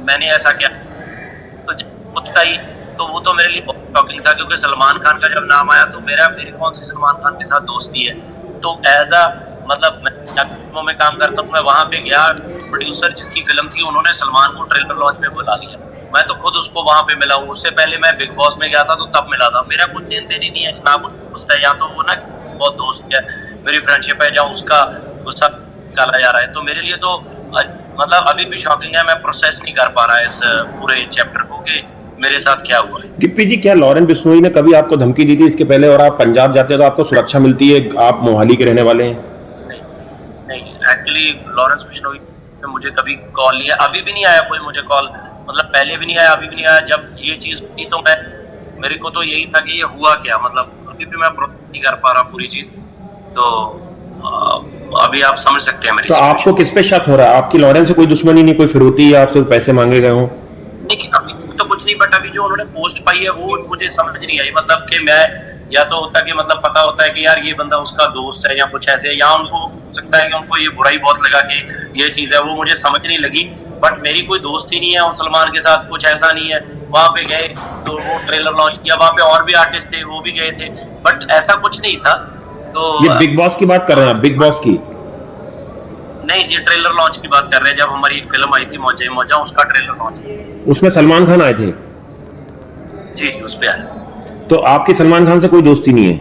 मैंने ऐसा क्या। तो जब पूछता ही तो वो तो मेरे लिए बहुत शॉकिंग था, क्योंकि सलमान खान का जब नाम आया तो मेरी कौन सी सलमान खान के साथ दोस्ती है। तो एज अ मतलब मैं फिल्मों में काम करता हूँ, मैं वहाँ पे गया, प्रोड्यूसर जिसकी फिल्म थी उन्होंने सलमान को ट्रेलर लॉन्च में बुला लिया। मैं तो खुद उसको वहाँ पे मिला हूँ, उससे पहले मैं बिग बॉस में गया था तो तब मिला था। मेरा कुछ लेन देन ही नहीं है, ना कुछ दोस्त है, या तो वो ना बहुत दोस्त है, मेरी फ्रेंडशिप है, जहाँ उसका गुस्सा निकाला जा रहा है। तो मेरे लिए तो मतलब अभी भी शॉकिंग है, मैं प्रोसेस नहीं कर पा रहा है इस पूरे चैप्टर को कि मेरे साथ क्या हुआ है। गिप्पी जी, क्या लॉरेंस बिश्नोई ने कभी आपको धमकी दी थी इसके पहले? और आप पंजाब जाते हैं तो आपको सुरक्षा मिलती है, आप मोहाली के रहने वाले हैं। नहीं, एक्चुअली लॉरेंस बिश्नोई ने मुझे कभी कॉल नहीं है, अभी भी नहीं आया कोई मुझे कॉल, मतलब पहले भी नहीं आया, अभी भी नहीं आया। जब ये चीज हुई तो मेरे को तो यही था कि ये हुआ क्या, मतलब अभी भी मैं प्रोसेस नहीं कर पा रहा पूरी चीज। तो अभी आप समझ सकते हैं मेरी। तो आपको किस पे शक हो रहा है? आपकी लॉरेंस से कोई दुश्मनी नहीं, कोई फिरौती या आपसे पैसे मांगे गए हों? नहीं, अभी तो कुछ नहीं, बट अभी जो उन्होंने पोस्ट पाई है वो मुझे समझ नहीं आई। मतलब कि मैं, या तो होता कि मतलब पता होता है कि यार ये बंदा उसका दोस्त है या कुछ ऐसे, या उनको हो सकता है कि उनको ये बुराई बहुत लगा कि ये चीज है, वो मुझे समझ नहीं लगी। बट मेरी कोई दोस्ती नहीं है और सलमान के साथ कुछ ऐसा नहीं है। वहाँ पे गए तो वो ट्रेलर लॉन्च किया, वहाँ पे और भी आर्टिस्ट थे वो भी गए थे, बट ऐसा कुछ नहीं था। तो ये बिग बॉस की बात कर रहे हैं आप? बिग बॉस की नहीं जी, ट्रेलर लॉन्च की बात कर रहे हैं। जब हमारी एक फिल्म आई थी मौजा मौजा, उसका ट्रेलर लॉन्च, उसमें सलमान खान आए थे। जी उस पे आया। तो आपकी सलमान खान से कोई दोस्ती नहीं है?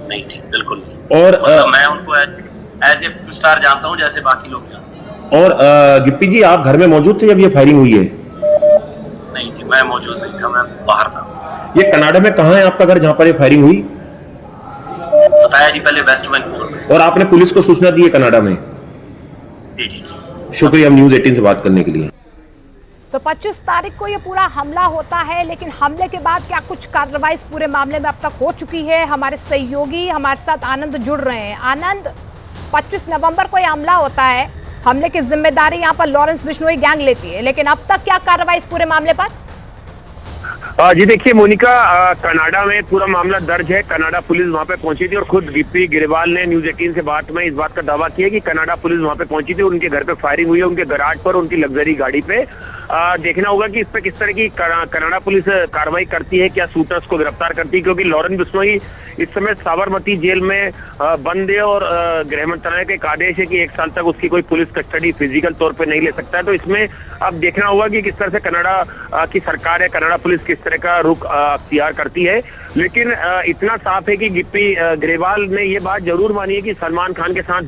नहीं ठीक, बिल्कुल नहीं। और मतलब मैं उनको एज ए स्टार जानता हूँ जैसे बाकी लोग जानते हैं। और गिप्पी जी, आप घर में मौजूद थे जब ये फायरिंग हुई है? नहीं जी, मैं मौजूद नहीं था, मैं बाहर था। ये कनाडा में कहाँ है आपका घर जहाँ पर ये फायरिंग हुई? बताया जी पहले, वेस्ट बंगाल में। और आपने पुलिस को सूचना दी है कनाडा में? जी। शुक्रिया न्यूज़ 18 से बात करने के लिए। तो 25 तारीख को ये पूरा हमला होता है, लेकिन हमले के बाद क्या कुछ कार्रवाई इस पूरे मामले में अब तक हो चुकी है? हमारे सहयोगी हमारे साथ आनंद जुड़ रहे हैं। आनंद, 25 नवंबर को ये हमला होता है, हमले की जिम्मेदारी यहाँ पर लॉरेंस बिश्नोई गैंग लेती है, लेकिन अब तक क्या कार्रवाई इस पूरे मामले पर? जी देखिए मोनिका, कनाडा में पूरा मामला दर्ज है। कनाडा पुलिस वहां पे पहुंची थी और खुद गिप्पी ग्रेवाल ने न्यूज़ 18 से बात में इस बात का दावा किया कि कनाडा पुलिस वहां पे पहुंची थी, उनके घर पे फायरिंग हुई है, उनके गराज पर, उनकी लग्जरी गाड़ी पे। देखना होगा कि इस पे किस तरह की कनाडा पुलिस कार्रवाई करती है, क्या शूटर्स को गिरफ्तार करती है, क्योंकि लॉरेंस बिश्नोई इस समय साबरमती जेल में बंद है और गृह मंत्रालय का एक आदेश है कि 1 साल तक उसकी कोई पुलिस कस्टडी फिजिकल तौर पे नहीं ले सकता है। तो इसमें अब देखना होगा कि किस तरह से कनाडा की सरकार है, कनाडा पुलिस किस तरह का रुख अख्तियार करती है। लेकिन इतना साफ है कि गिप्पी ग्रेवाल ने ये बात जरूर मानी है कि सलमान खान के साथ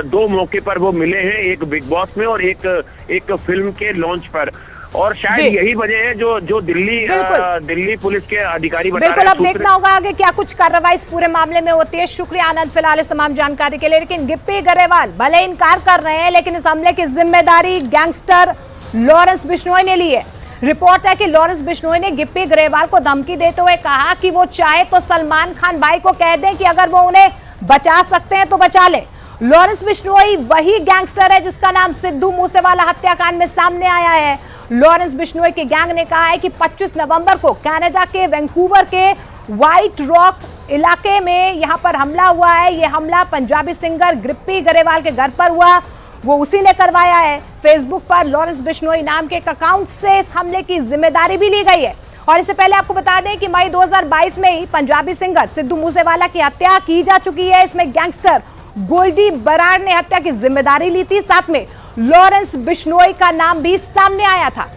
दो मौके पर वो मिले हैं, एक बिग बॉस में और एक फिल्म के लॉन्च पर। और शायद यही वजह है जो दिल्ली पुलिस के अधिकारी बता रहे हैं। बिल्कुल, अब देखना होगा आगे क्या कुछ कार्रवाई इस पूरे मामले में होती है। शुक्रिया आनंद फिलहाल इस तमाम जानकारी के लिए। लेकिन गिप्पी ग्रेवाल भले इनकार कर रहे हैं, लेकिन इस हमले की जिम्मेदारी गैंगस्टर लॉरेंस बिश्नोई ने ली है। रिपोर्ट है कि लॉरेंस बिश्नोई ने गिप्पी ग्रेवाल को धमकी देते हुए कहा कि वो चाहे तो सलमान खान भाई को कह दें कि अगर वो उन्हें बचा सकते हैं तो बचा ले। लॉरेंस बिश्नोई वही गैंगस्टर है जिसका नाम सिद्धू मूसेवाला हत्याकांड में सामने आया है। लॉरेंस बिश्नोई के गैंग ने कहा है कि 25 नवंबर को कनाडा के वैंकूवर के व्हाइट रॉक इलाके में यहां पर हमला हुआ है। यह हमला पंजाबी सिंगर गिप्पी ग्रेवाल के घर पर हुआ, वो उसी ने करवाया है। फेसबुक पर लॉरेंस बिश्नोई नाम के एक अकाउंट से इस हमले की जिम्मेदारी भी ली गई है। और इससे पहले आपको बता दें कि मई 2022 में ही पंजाबी सिंगर सिद्धू मूसेवाला की हत्या की जा चुकी है। इसमें गैंगस्टर गोल्डी बराड़ ने हत्या की जिम्मेदारी ली थी, साथ में लॉरेंस बिश्नोई का नाम भी सामने आया था।